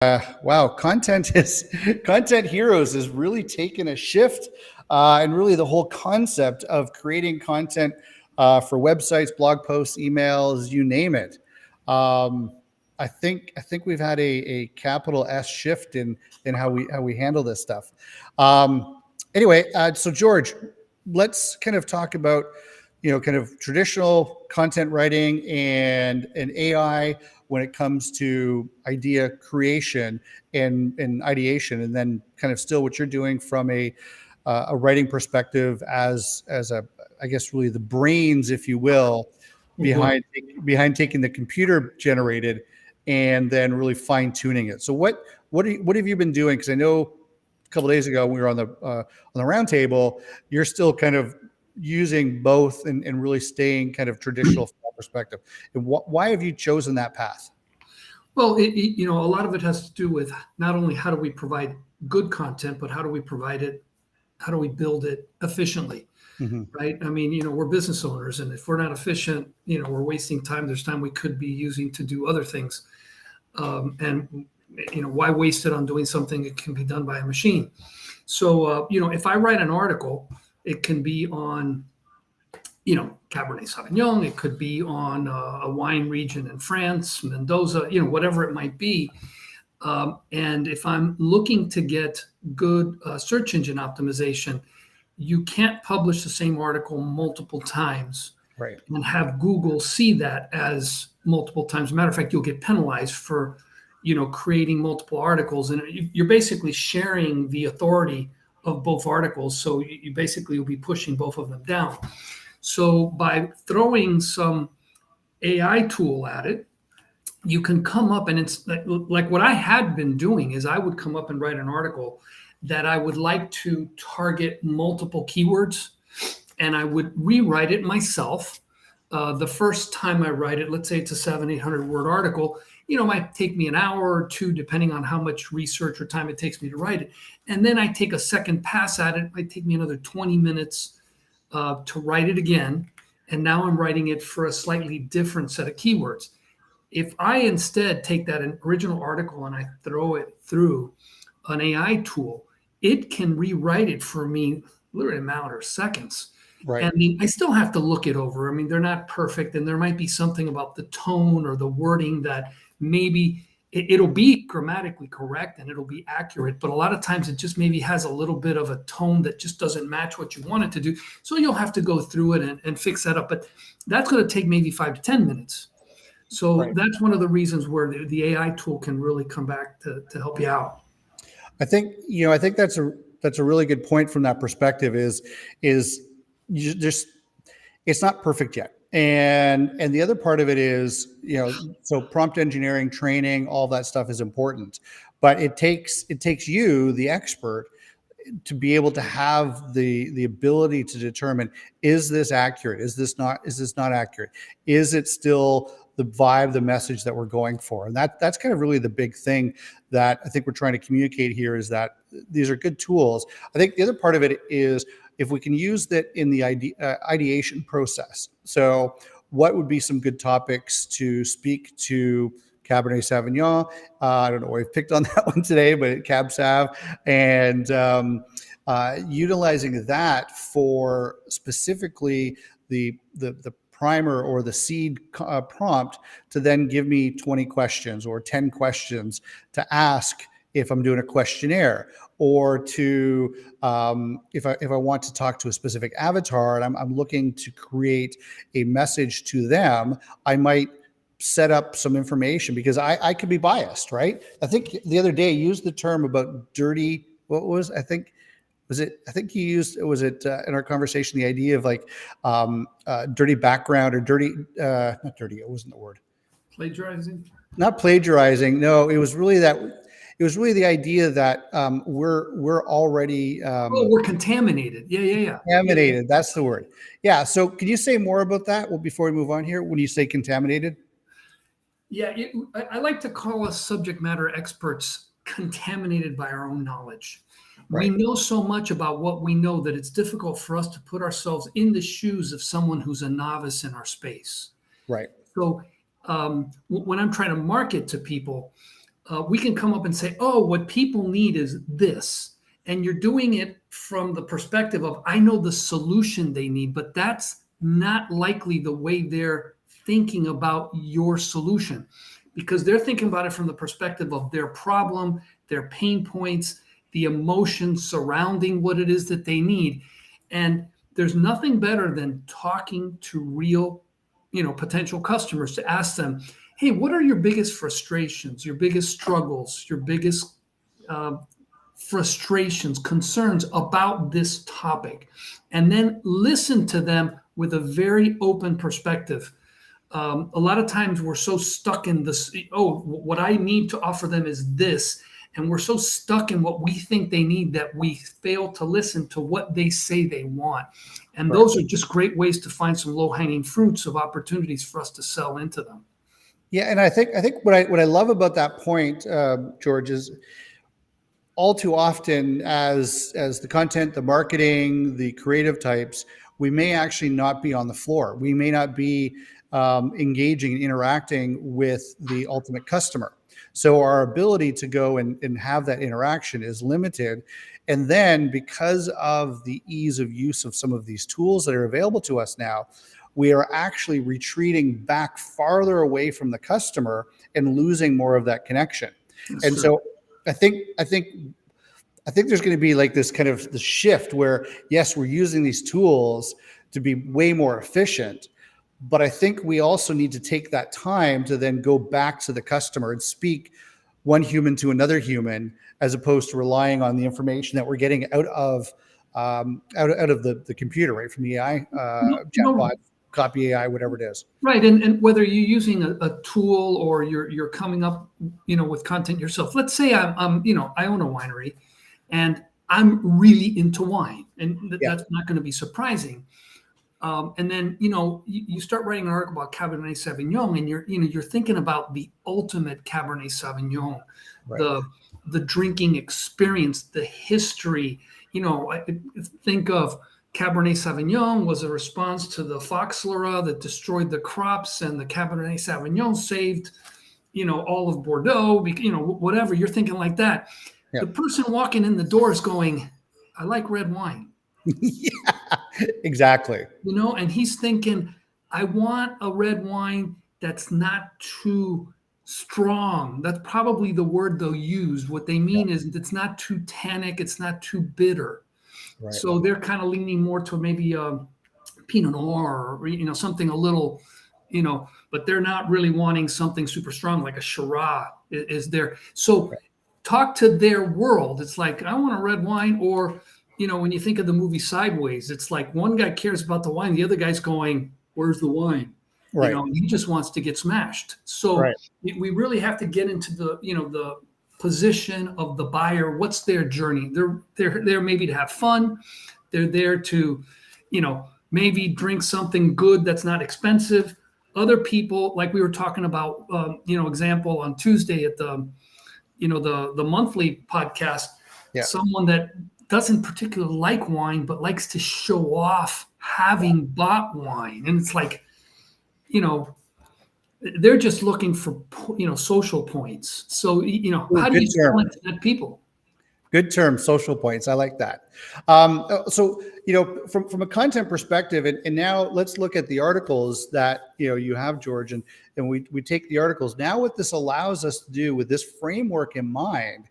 Wow, content heroes has really taken a shift, and really the whole concept of creating content for websites, blog posts, emails, you name it. Um, I think we've had a capital S shift in how we handle this stuff. Anyway, so George, let's kind of talk about kind of traditional content writing and AI when it comes to idea creation and ideation, and then kind of still what you're doing from a writing perspective as a, I guess, really the brains, if you will, Mhm. behind behind taking the computer generated and then really fine tuning it. So what have you been doing? Because I know a couple of days ago we were on the round table. You're still kind of using both and really staying kind of traditional from that perspective. And why have you chosen that path? Well, a lot of it has to do with not only how do we provide good content, but how do we provide it, how do we build it efficiently, Hmm. right? I mean, we're business owners, and if we're not efficient, we're wasting time. There's time we could be using to do other things. And why waste it on doing something that can be done by a machine? So, if I write an article, it can be on Cabernet Sauvignon. It could be on a wine region in France, Mendoza, whatever it might be. And if I'm looking to get good search engine optimization, you can't publish the same article multiple times Right. and have Google see that as multiple times. Matter of fact, you'll get penalized for, creating multiple articles, and you're basically sharing the authority of both articles. So you basically will be pushing both of them down. So by throwing some AI tool at it, you can come up, and it's like what I had been doing is I would come up and write an article that I would like to target multiple keywords, and I would rewrite it myself. The first time I write it, let's say it's a 700-800 word article, it might take me an hour or two, depending on how much research or time it takes me to write it. And then I take a second pass at it. It might take me another 20 minutes to write it again. And now I'm writing it for a slightly different set of keywords. If I instead take that original article and I throw it through an AI tool, it can rewrite it for me literally a matter of seconds. Right. And I still have to look it over. I mean, they're not perfect, and there might be something about the tone or the wording that maybe it'll be grammatically correct and it'll be accurate, but a lot of times it just maybe has a little bit of a tone that just doesn't match what you want it to do. So you'll have to go through it and fix that up. But that's going to take maybe 5 to 10 minutes. So Right. that's one of the reasons where the AI tool can really come back to help you out. I think that's a really good point from that perspective. Is you just it's not perfect yet. And the other part of it is, so prompt engineering training, all that stuff is important, but it takes you, the expert, to be able to have the ability to determine, is this accurate, is this not accurate, is it still the vibe, the message that we're going for? And that's kind of really the big thing that I think we're trying to communicate here, is that these are good tools. I think the other part of it is, if we can use that in the ideation process. So what would be some good topics to speak to Cabernet Sauvignon? I don't know why I've picked on that one today, but Cab Sav, and utilizing that for specifically the primer or the seed prompt, to then give me 20 questions or 10 questions to ask if I'm doing a questionnaire, or to if I want to talk to a specific avatar and I'm looking to create a message to them, I might set up some information, because I could be biased, right? I think the other day you used the term about dirty. What was I think you used, was it in our conversation, the idea of like dirty background, or dirty, not dirty, it wasn't the word. Plagiarizing? Not plagiarizing. No, it was really the idea that we're already Oh, we're contaminated. Yeah, yeah, yeah. Yeah. contaminated. That's the word. Yeah. So can you say more about that? Well, before we move on here, when you say contaminated. Yeah, I like to call us subject matter experts contaminated by our own knowledge. We Right. know so much about what we know that it's difficult for us to put ourselves in the shoes of someone who's a novice in our space. Right. So when I'm trying to market to people, we can come up and say, oh, what people need is this. And you're doing it from the perspective of, I know the solution they need, but that's not likely the way they're thinking about your solution, because they're thinking about it from the perspective of their problem, their pain points, the emotions surrounding what it is that they need. And there's nothing better than talking to real, potential customers to ask them, hey, what are your biggest frustrations, your biggest struggles, your biggest frustrations, concerns about this topic? And then listen to them with a very open perspective. A lot of times we're so stuck in this, oh, what I need to offer them is this. And we're so stuck in what we think they need that we fail to listen to what they say they want. And those are just great ways to find some low-hanging fruits of opportunities for us to sell into them. Yeah, and I think what I love about that point, George, is all too often as the content, the marketing, the creative types, we may actually not be on the floor. We may not be engaging and interacting with the ultimate customer. So our ability to go and have that interaction is limited. And then because of the ease of use of some of these tools that are available to us now, we are actually retreating back farther away from the customer and losing more of that connection. And so I think there's going to be like this kind of the shift where, yes, we're using these tools to be way more efficient, but I think we also need to take that time to then go back to the customer and speak one human to another human, as opposed to relying on the information that we're getting out of the computer, right, from the AI chatbot, copy AI, whatever it is. Right, and whether you're using a tool or you're coming up, with content yourself. Let's say I own a winery, and I'm really into wine, and that's not going to be surprising. And then, you start writing an article about Cabernet Sauvignon, and you're thinking about the ultimate Cabernet Sauvignon, right. The drinking experience, the history. I think of Cabernet Sauvignon was a response to the Foxlora that destroyed the crops, and the Cabernet Sauvignon saved, all of Bordeaux. Whatever, you're thinking like that. Yeah. The person walking in the door is going, I like red wine. Yeah, exactly. And he's thinking, I want a red wine that's not too strong. That's probably the word they'll use. What they mean is it's not too tannic, it's not too bitter. Right. So they're kind of leaning more to maybe a Pinot Noir or something a little, but they're not really wanting something super strong like a Shiraz is there. So talk to their world. It's like, I want a red wine. Or when you think of the movie Sideways, it's like one guy cares about the wine, the other guy's going, where's the wine? Right. He just wants to get smashed. So we really have to get into the position of the buyer. What's their journey? They're there maybe to have fun. They're there to, maybe drink something good that's not expensive. Other people, like we were talking about, example on Tuesday at the monthly podcast, someone that doesn't particularly like wine, but likes to show off having bought wine. And it's like, they're just looking for, social points. So, how do you sell it to that people? Good term, social points. I like that. So, from a content perspective, and now let's look at the articles that, you have, George, and we take the articles. Now what this allows us to do with this framework in mind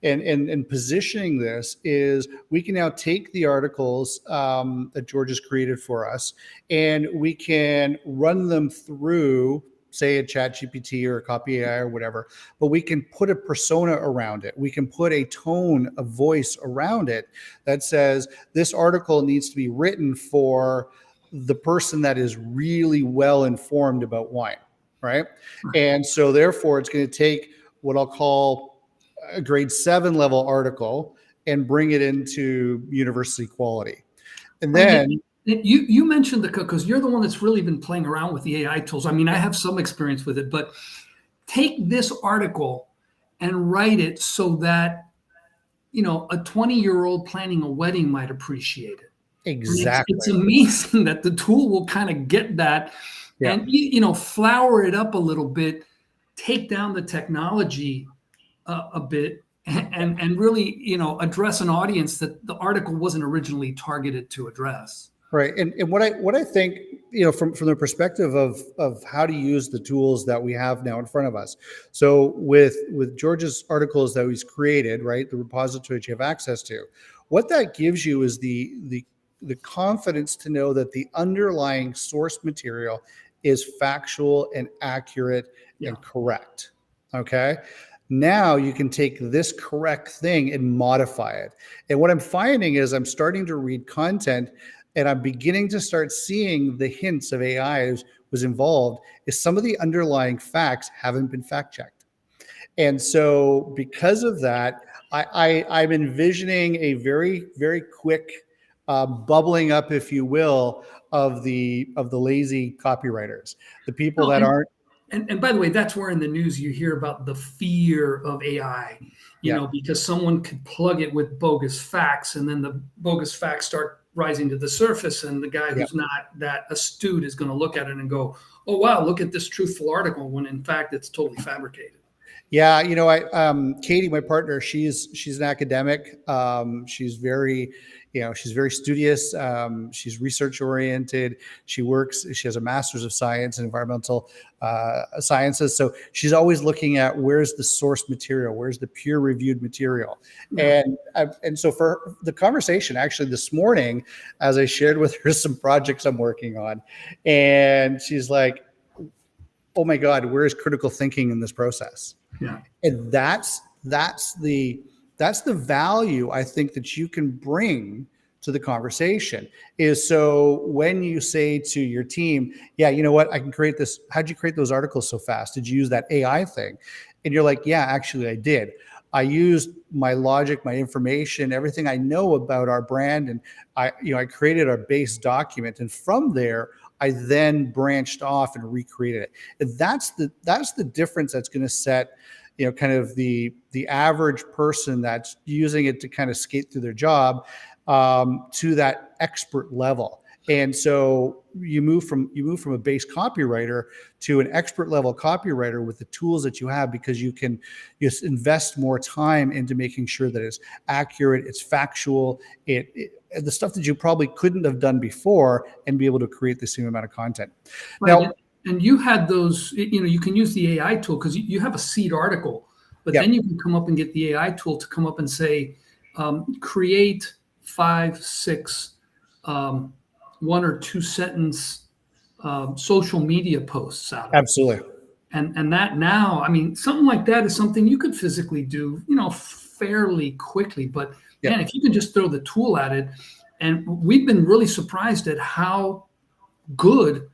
and positioning this is we can now take the articles that George has created for us, and we can run them through, say, a ChatGPT or a Copy AI or whatever, but we can put a persona around it. We can put a tone, a voice around it that says this article needs to be written for the person that is really well informed about wine, right? And so therefore it's going to take what I'll call a grade 7 level article and bring it into university quality. And then you mentioned because you're the one that's really been playing around with the AI tools. I mean, I have some experience with it, but take this article and write it so that, a 20-year-old planning a wedding might appreciate it. Exactly. It's amazing that the tool will kind of get that and, flower it up a little bit, take down the technology a bit and really, address an audience that the article wasn't originally targeted to address. Right. And what I think, from the perspective of how to use the tools that we have now in front of us. So with George's articles that he's created, right, the repository that you have access to, what that gives you is the confidence to know that the underlying source material is factual and accurate and correct. Okay. Now you can take this correct thing and modify it. And what I'm finding is I'm starting to read content and I'm beginning to start seeing the hints of AI was involved, is some of the underlying facts haven't been fact checked. And so because of that, I'm envisioning a very, very quick bubbling up, if you will, of the lazy copywriters, the people that aren't. And by the way, that's where in the news you hear about the fear of AI, because someone could plug it with bogus facts, and then the bogus facts start rising to the surface, and the guy who's not that astute is going to look at it and go, "Oh wow, look at this truthful article," when in fact it's totally fabricated. Yeah, Katie, my partner, she's an academic. She's very studious. She's research oriented. She has a master's of science in environmental sciences. So she's always looking at where's the source material, where's the peer reviewed material. Yeah. And so for the conversation actually this morning, as I shared with her some projects I'm working on, and she's like, oh my God, where is critical thinking in this process? Yeah. And that's the value I think that you can bring to the conversation, is so when you say to your team, yeah, you know what, I can create this. How'd you create those articles so fast? Did you use that AI thing? And you're like, yeah, actually I did. I used my logic, my information, everything I know about our brand. And I created our base document. And from there, I then branched off and recreated it. And that's the difference that's going to set, kind of the average person that's using it to kind of skate through their job to that expert level. And so you move from a base copywriter to an expert level copywriter with the tools that you have, because you can just invest more time into making sure that it's accurate, it's factual, the stuff that you probably couldn't have done before, and be able to create the same amount of content. Right. Now, and you had those, you can use the AI tool because you have a seed article, but then you can come up and get the AI tool to come up and say, create 5, 6, 1 or 2 sentence social media posts out of it. Absolutely. And that now, I mean, something like that is something you could physically do, fairly quickly. But man, if you can just throw the tool at it, and we've been really surprised at how good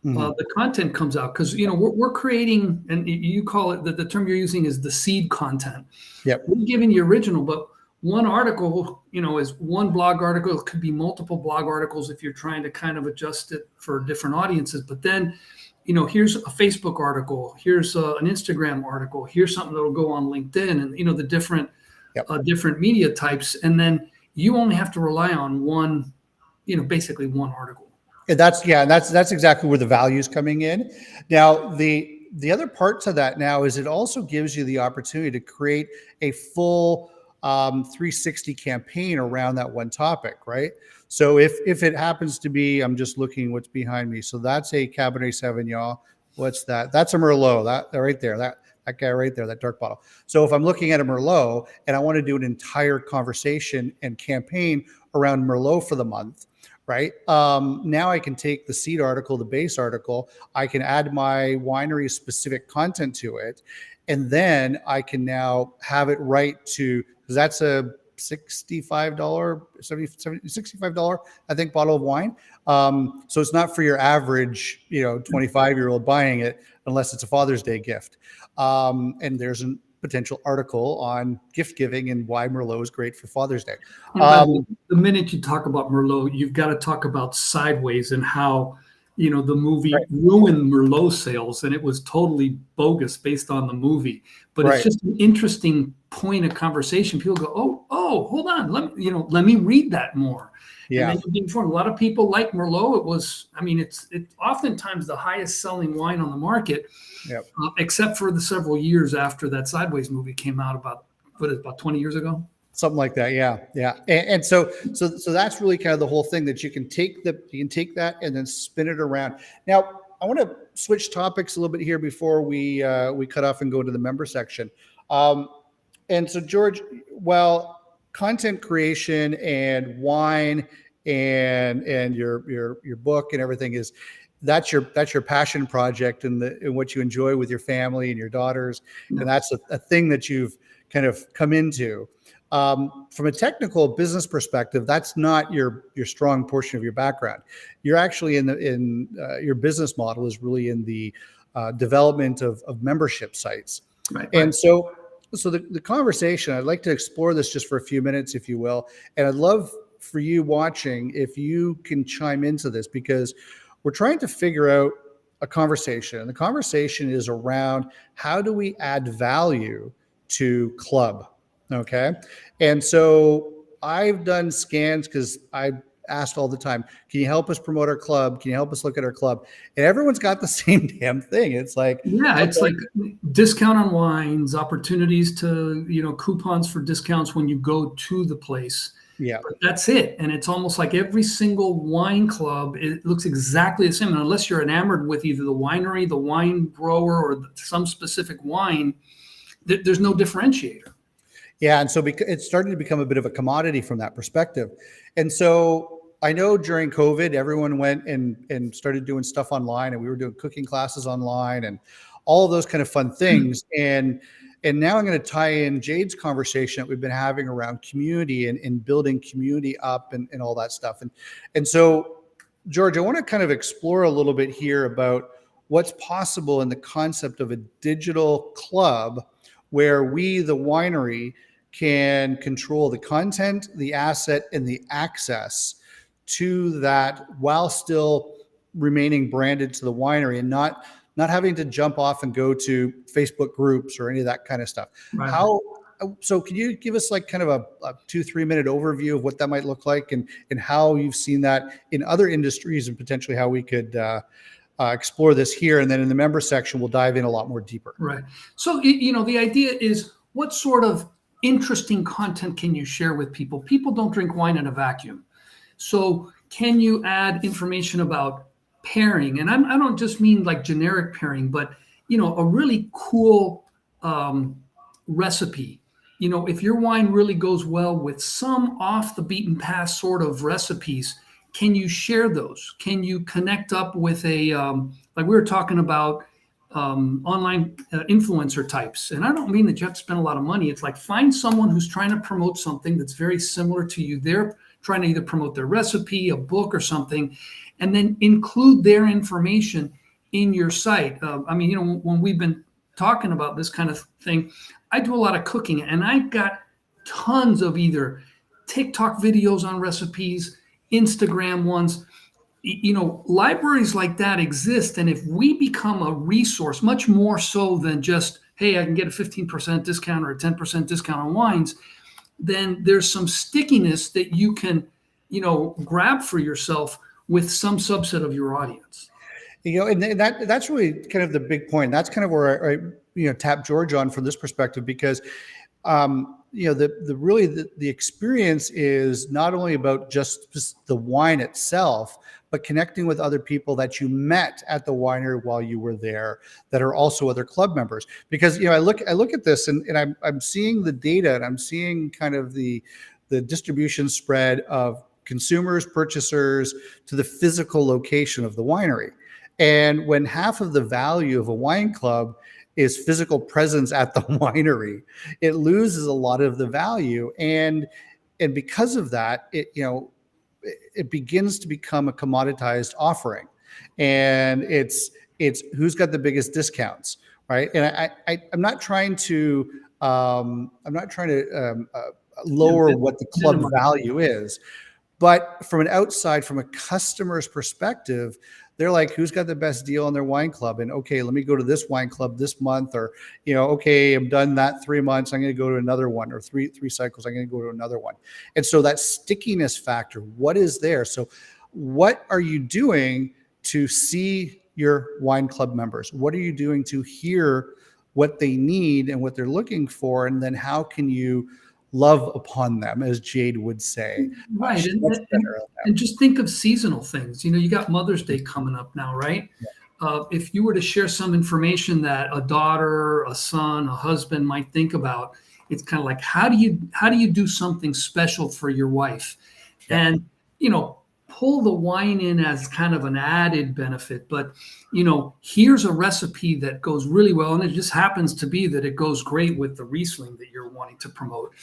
the content comes out, because we're creating, and you call it, the term you're using is the seed content. Yep. We're giving the original, but one article, is one blog article. It could be multiple blog articles if you're trying to kind of adjust it for different audiences. But then, here's a Facebook article, here's an Instagram article, here's something that'll go on LinkedIn, and the different different media types, and then you only have to rely on one, basically one article. And that's exactly where the value is coming in. Now, the other part to that now is it also gives you the opportunity to create a full 360 campaign around that one topic, right? So if it happens to be, I'm just looking what's behind me. So that's a Cabernet Sauvignon. What's that? That's a Merlot. That right there. That guy right there, that dark bottle. So if I'm looking at a Merlot and I want to do an entire conversation and campaign around Merlot for the month, right? Now I can take the seed article, the base article, I can add my winery specific content to it, and then I can now have it right to, because that's a $65, I think, bottle of wine. So it's not for your average, 25-year-old buying it, unless it's a Father's Day gift. And there's a potential article on gift giving and why Merlot is great for Father's Day. The minute you talk about Merlot, you've got to talk about Sideways and how the movie Right. ruined Merlot sales, and it was totally bogus based on the movie. But it's Right. just an interesting point of conversation. People go, oh, hold on, let me read that more. And Yeah. then you'll be informed. A lot of people like Merlot. It was, it's oftentimes the highest selling wine on the market, Yep. except for the several years after that Sideways movie came out about 20 years ago. Something like that. Yeah. Yeah. And so that's really kind of the whole thing, that you can take that and then spin it around. Now, I want to switch topics a little bit here before we cut off and go to the member section. And so, George, well, content creation and wine and your book and everything that's your passion project, and what you enjoy with your family and your daughters, and that's a thing that you've kind of come into. From a technical business perspective, that's not your strong portion of your background. You're actually in your business model is really in the development of membership sites. Right. And so the conversation, I'd like to explore this just for a few minutes, if you will. And I'd love for you watching, if you can chime into this, because we're trying to figure out a conversation. And the conversation is around, how do we add value to club? Okay. And so I've done scans, because I asked all the time, can you help us promote our club? Can you help us look at our club? And everyone's got the same damn thing. It's like, it's like discount on wines, opportunities to, coupons for discounts when you go to the place. Yeah. But that's it. And it's almost like every single wine club, it looks exactly the same. And unless you're enamored with either the winery, the wine grower, or some specific wine, there's no differentiator. Yeah. And so it's starting to become a bit of a commodity from that perspective. And so I know during COVID, everyone went and started doing stuff online, and we were doing cooking classes online and all of those kind of fun things. And now I'm going to tie in Jade's conversation that we've been having around community and building community up and all that stuff. And so, George, I want to kind of explore a little bit here about what's possible in the concept of a digital club, where we, the winery, can control the content, the asset, and the access to that, while still remaining branded to the winery, and not having to jump off and go to Facebook groups or any of that kind of stuff. Right. So can you give us like kind of a 2-3 minute overview of what that might look like, and how you've seen that in other industries, and potentially how we could explore this here? And then in the member section, we'll dive in a lot more deeper. Right. So, the idea is, what sort of interesting content can you share with people? People don't drink wine in a vacuum. So can you add information about pairing? And I don't just mean like generic pairing, but, a really cool recipe. If your wine really goes well with some off the beaten path sort of recipes, can you share those? Can you connect up with a, like we were talking about, online influencer types? And I don't mean that you have to spend a lot of money. It's like, find someone who's trying to promote something that's very similar to you. They're trying to either promote their recipe, a book, or something, and then include their information in your site. When we've been talking about this kind of thing, I do a lot of cooking, and I've got tons of either TikTok videos on recipes, Instagram ones. Libraries like that exist. And if we become a resource, much more so than just, hey, I can get a 15% discount or a 10% discount on wines, then there's some stickiness that you can, grab for yourself with some subset of your audience. And that's really kind of the big point. That's kind of where I tap George on from this perspective, because the experience is not only about just the wine itself, but connecting with other people that you met at the winery while you were there, that are also other club members. Because I look at this, and I'm seeing the data, and I'm seeing kind of the distribution spread of consumers, purchasers, to the physical location of the winery. And when half of the value of a wine club is physical presence at the winery, it loses a lot of the value. And because of that, it begins to become a commoditized offering, and it's who's got the biggest discounts, right? And I'm not trying to lower what the club value is, but from a customer's perspective, they're like, who's got the best deal on their wine club? And okay, let me go to this wine club this month, or, okay, I'm done that 3 months. I'm going to go to another one, or three cycles. I'm going to go to another one. And so that stickiness factor, what is there? So what are you doing to see your wine club members? What are you doing to hear what they need and what they're looking for? And then how can you love upon them, as Jade would say? Right. She's much better at that. And just think of seasonal things. You got Mother's Day coming up now, right? If you were to share some information that a daughter, a son, a husband might think about, it's kind of like, how do you do something special for your wife? And, pull the wine in as kind of an added benefit. But, here's a recipe that goes really well. And it just happens to be that it goes great with the Riesling that you're wanting to promote.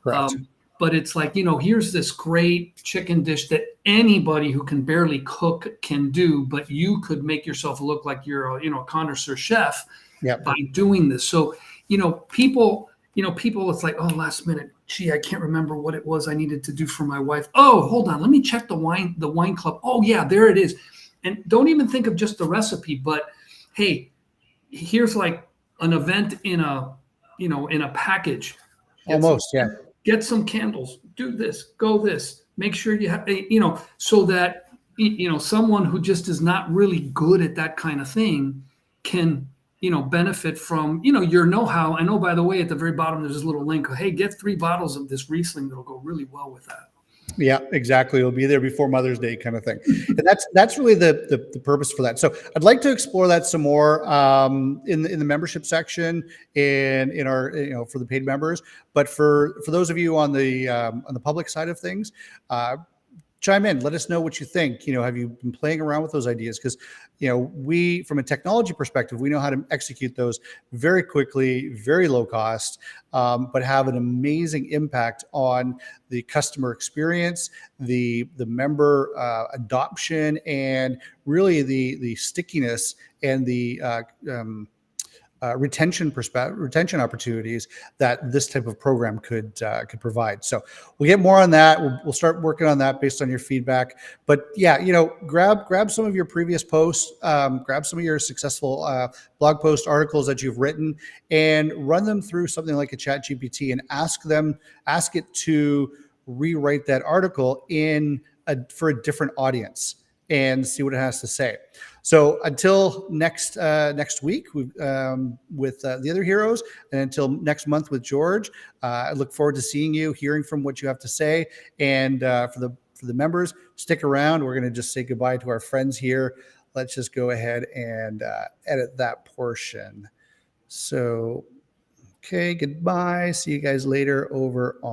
Correct. But it's like, here's this great chicken dish that anybody who can barely cook can do, but you could make yourself look like you're a connoisseur chef by doing this. So, people, it's like, oh, last minute, gee, I can't remember what it was I needed to do for my wife. Oh, hold on, let me check the wine club. Oh yeah, there it is. And don't even think of just the recipe, but hey, here's like an event in a package. Get some candles, do this, go this, make sure you have, so that, someone who just is not really good at that kind of thing can, benefit from, your know-how. And oh, by the way, at the very bottom, there's this little link. Hey, get 3 bottles of this Riesling that'll go really well with that. Yeah, exactly. It'll be there before Mother's Day, kind of thing. And that's really the purpose for that. So I'd like to explore that some more in the membership section and in our for the paid members. But for those of you on the public side of things, chime in. Let us know what you think. Have you been playing around with those ideas? Because we, from a technology perspective, we know how to execute those very quickly, very low cost, but have an amazing impact on the customer experience, the member adoption, and really the stickiness and the retention opportunities that this type of program could provide. So we'll get more on that. We'll start working on that based on your feedback. But yeah, grab some of your previous posts, grab some of your successful blog post articles that you've written, and run them through something like a ChatGPT and ask it to rewrite that article for a different audience and see what it has to say. So until next week with the other heroes, and until next month with George, I look forward to seeing you, hearing from what you have to say. And for the members, stick around. We're going to just say goodbye to our friends here. Let's just go ahead and edit that portion. So, okay, goodbye. See you guys later over on